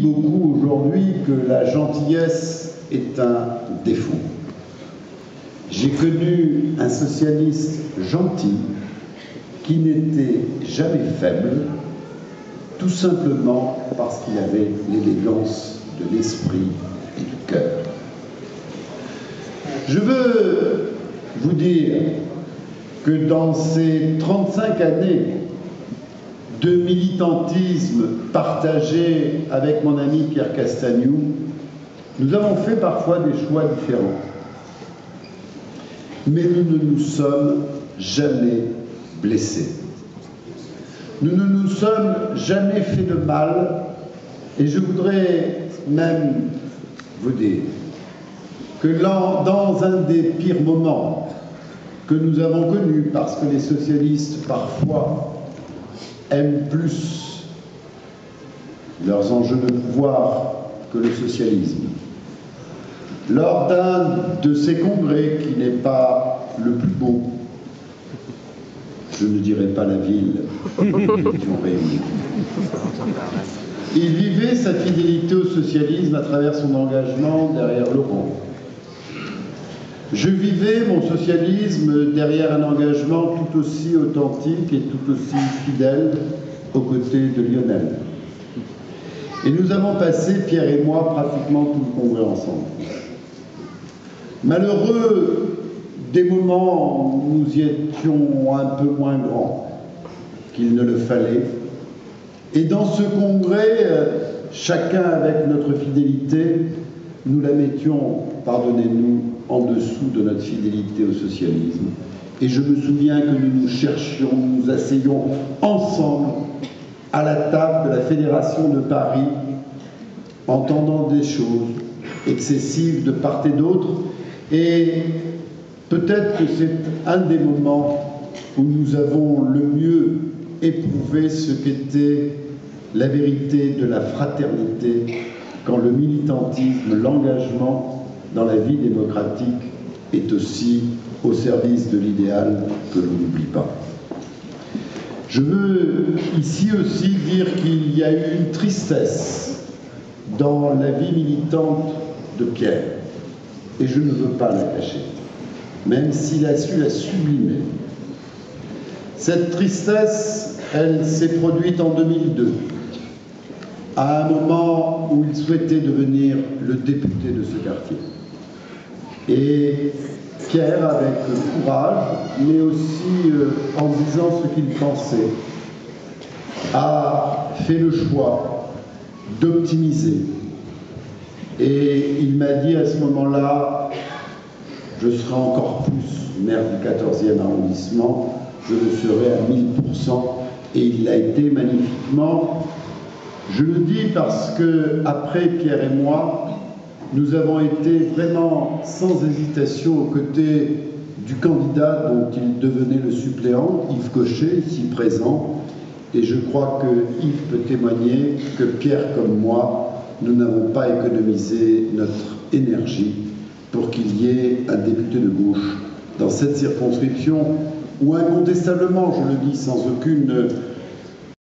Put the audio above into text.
beaucoup aujourd'hui que la gentillesse est un défaut. J'ai connu un socialiste gentil qui n'était jamais faible, tout simplement parce qu'il avait l'élégance de l'esprit et du cœur. Je veux vous dire que dans ces 35 années de militantisme partagé avec mon ami Pierre Castagnoux, nous avons fait parfois des choix différents. Mais nous ne nous sommes jamais blessés. Nous ne nous sommes jamais fait de mal, et je voudrais même vous dire que dans un des pires moments que nous avons connus, parce que les socialistes parfois aiment plus leurs enjeux de pouvoir que le socialisme, lors d'un de ces congrès qui n'est pas le plus beau, je ne dirai pas la ville où nous étions réunis, il vivait sa fidélité au socialisme à travers son engagement derrière Laurent. Je vivais mon socialisme derrière un engagement tout aussi authentique et tout aussi fidèle aux côtés de Lionel. Et nous avons passé, Pierre et moi, pratiquement tout le congrès ensemble. Malheureux des moments où nous y étions un peu moins grands qu'il ne le fallait. Et dans ce congrès, chacun avec notre fidélité, nous la mettions, pardonnez-nous, en dessous de notre fidélité au socialisme. Et je me souviens que nous nous cherchions, nous nous asseyions ensemble à la table de la Fédération de Paris, entendant des choses excessives de part et d'autre. Et peut-être que c'est un des moments où nous avons le mieux éprouvé ce qu'était la vérité de la fraternité, quand le militantisme, l'engagement dans la vie démocratique est aussi au service de l'idéal que l'on n'oublie pas. Je veux ici aussi dire qu'il y a eu une tristesse dans la vie militante de Pierre, et je ne veux pas la cacher, même s'il a su la sublimer. Cette tristesse, elle s'est produite en 2002, à un moment où il souhaitait devenir le député de ce quartier. Et Pierre, avec courage, mais aussi en disant ce qu'il pensait, a fait le choix d'optimiser. Et il m'a dit à ce moment-là, je serai encore plus maire du 14e arrondissement, je le serai à 1000%, et il l'a été magnifiquement. Je le dis parce que, après Pierre et moi, nous avons été vraiment sans hésitation aux côtés du candidat dont il devenait le suppléant, Yves Cochet, ici présent, et je crois que Yves peut témoigner que Pierre comme moi, nous n'avons pas économisé notre énergie pour qu'il y ait un député de gauche dans cette circonscription où incontestablement, je le dis sans aucune